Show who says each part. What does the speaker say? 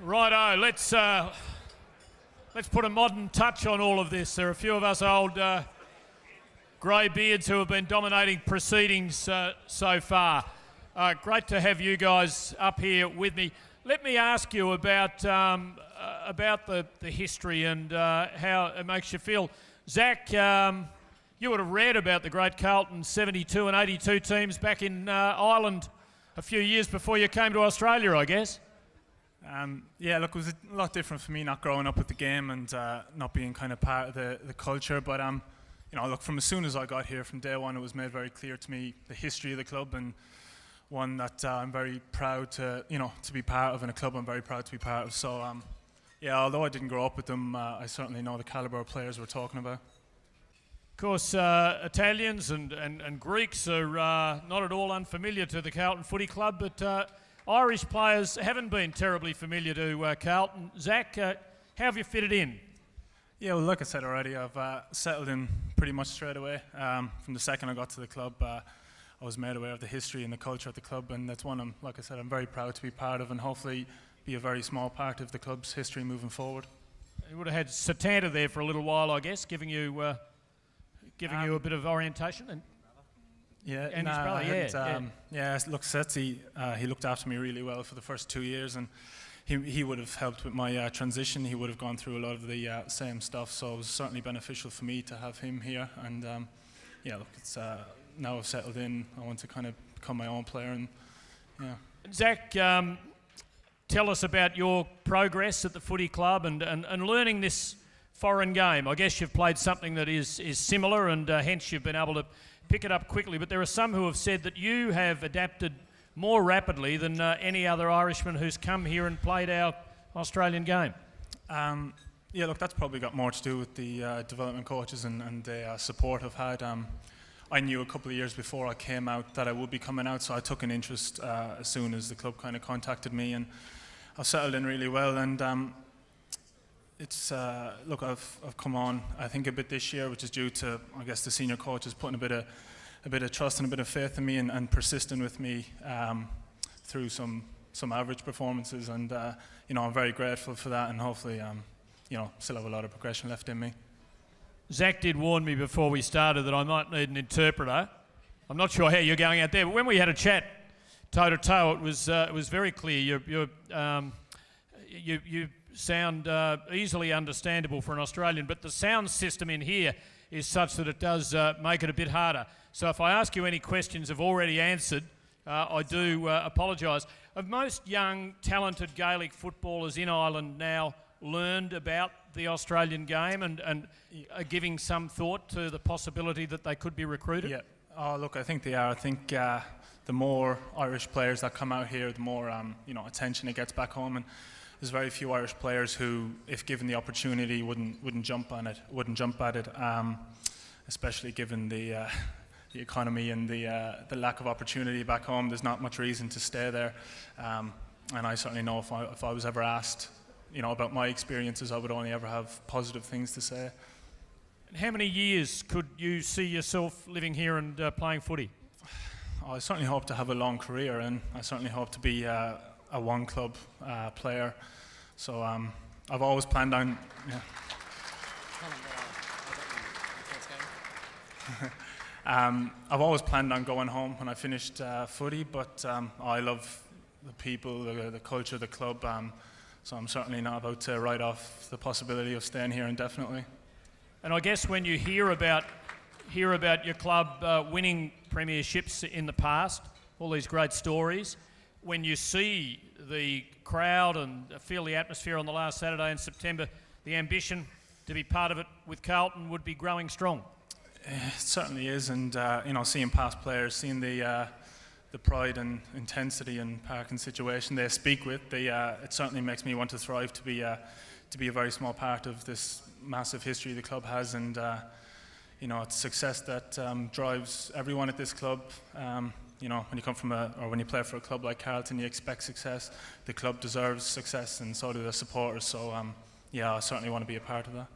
Speaker 1: Righto, let's put a modern touch on all of this. There are a few of us old grey beards who have been dominating proceedings so far. Great to have you guys up here with me. Let me ask you about the history and how it makes you feel. Zach, you would have read about the great Carlton 72 and 82 teams back in Ireland a few years before you came to Australia, I guess.
Speaker 2: Yeah, look, it was a lot different for me not growing up with the game and not being kind of part of the culture. But you know, look, from as soon as I got here, from day one, it was made very clear to me the history of the club, and one that I'm very proud to, to be part of, and a club I'm very proud to be part of. So yeah, although I didn't grow up with them, I certainly know the calibre of players we're talking about.
Speaker 1: Of course, Italians and Greeks are not at all unfamiliar to the Carlton Footy Club, but Irish players haven't been terribly familiar to Carlton. Zach, how have you fitted in?
Speaker 2: Yeah, well, like I said already, I've settled in pretty much straight away. From the second I got to the club, I was made aware of the history and the culture of the club, and that's one like I said, I'm very proud to be part of, and hopefully be a very small part of the club's history moving forward.
Speaker 1: You would have had Satanta there for a little while, I guess, giving you a bit of orientation. And
Speaker 2: yeah,
Speaker 1: and his brother,
Speaker 2: yeah. Look, Setzi, he looked after me really well for the first 2 years, and he would have helped with my transition. He would have gone through a lot of the same stuff, so it was certainly beneficial for me to have him here. And yeah, look, it's now I've settled in. I want to kind of become my own player, and yeah.
Speaker 1: Zach, tell us about your progress at the footy club and learning this foreign game. I guess you've played something that is similar, and hence you've been able to pick it up quickly, but there are some who have said that you have adapted more rapidly than any other Irishman who's come here and played our Australian game.
Speaker 2: Yeah, look, that's probably got more to do with the development coaches and the support I've had. I knew a couple of years before I came out that I would be coming out, so I took an interest as soon as the club kind of contacted me, and I've settled in really well. And it's look, I've come on, I think, a bit this year, which is due to, I guess, the senior coaches putting a bit of trust and a bit of faith in me, and persisting with me through some average performances. And I'm very grateful for that, and hopefully still have a lot of progression left in me.
Speaker 1: Zach did warn me before we started that I might need an interpreter. I'm not sure how you're going out there, but when we had a chat toe to toe, it was very clear. You sound easily understandable for an Australian, but the sound system in here is such that it does make it a bit harder. So if I ask you any questions I've already answered, I do apologise. Have most young, talented Gaelic footballers in Ireland now learned about the Australian game and are giving some thought to the possibility that they could be recruited?
Speaker 2: Yeah. Oh, look, I think they are. I think the more Irish players that come out here, the more attention it gets back home. And there's very few Irish players who, if given the opportunity, wouldn't jump at it, especially given the economy and the lack of opportunity back home. There's not much reason to stay there, and I certainly know if I was ever asked, about my experiences, I would only ever have positive things to say.
Speaker 1: And how many years could you see yourself living here and playing footy?
Speaker 2: I certainly hope to have a long career, and I certainly hope to be a one-club player. So I've always planned on. Yeah. I've always planned on going home when I finished footy, but I love the people, the culture, the club. So I'm certainly not about to write off the possibility of staying here indefinitely.
Speaker 1: And I guess when you hear about your club winning premierships in the past, all these great stories, when you see the crowd and feel the atmosphere on the last Saturday in September, the ambition to be part of it with Carlton would be growing strong.
Speaker 2: It certainly is, and seeing past players, seeing the pride and intensity and parking situation they speak with, it certainly makes me want to thrive to be a very small part of this massive history the club has, and it's success that drives everyone at this club. When you come from when you play for a club like Carlton, you expect success. The club deserves success, and so do the supporters. So yeah, I certainly want to be a part of that.